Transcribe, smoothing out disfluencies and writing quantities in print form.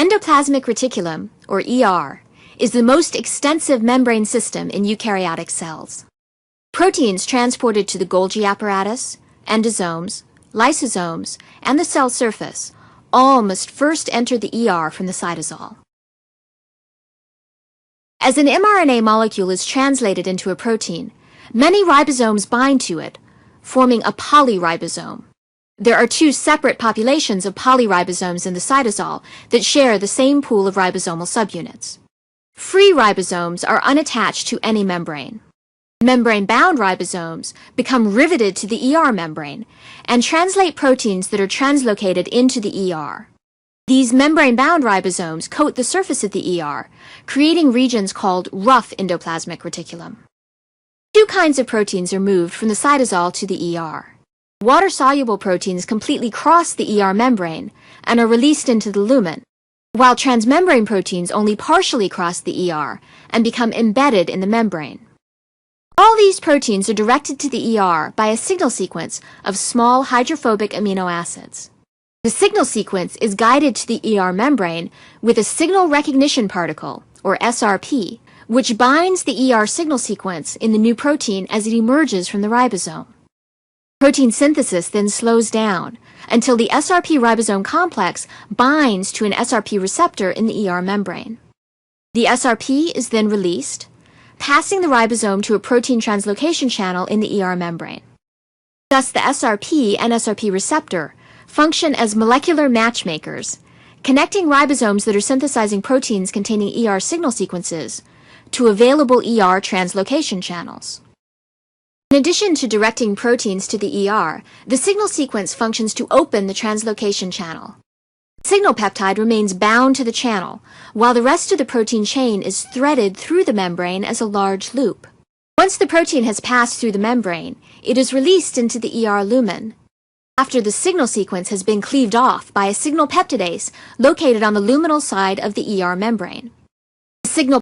endoplasmic reticulum, or ER, is the most extensive membrane system in eukaryotic cells. Proteins transported to the Golgi apparatus, endosomes, lysosomes, and the cell surface all must first enter the ER from the cytosol. As an mRNA molecule is translated into a protein, many ribosomes bind to it, forming a polyribosome. There are two separate populations of polyribosomes in the cytosol that share the same pool of ribosomal subunits. Free ribosomes are unattached to any membrane. Membrane-bound ribosomes become riveted to the ER membrane and translate proteins that are translocated into the ER. These membrane-bound ribosomes coat the surface of the ER, creating regions called rough endoplasmic reticulum. Two kinds of proteins are moved from the cytosol to the ER. Water-soluble proteins completely cross the ER membrane and are released into the lumen, while transmembrane proteins only partially cross the ER and become embedded in the membrane. All these proteins are directed to the ER by a signal sequence of small hydrophobic amino acids. The signal sequence is guided to the ER membrane with a signal recognition particle, or SRP, which binds the ER signal sequence in the new protein as it emerges from the ribosome. Protein synthesis then slows down until the SRP ribosome complex binds to an SRP receptor in the ER membrane. The SRP is then released, passing the ribosome to a protein translocation channel in the ER membrane. Thus, the SRP and SRP receptor function as molecular matchmakers, connecting ribosomes that are synthesizing proteins containing ER signal sequences to available ER translocation channels. In addition to directing proteins to the ER, the signal sequence functions to open the translocation channel. The signal peptide remains bound to the channel, while the rest of the protein chain is threaded through the membrane as a large loop. Once the protein has passed through the membrane, it is released into the ER lumen, after the signal sequence has been cleaved off by a signal peptidase located on the luminal side of the ER membrane. The signal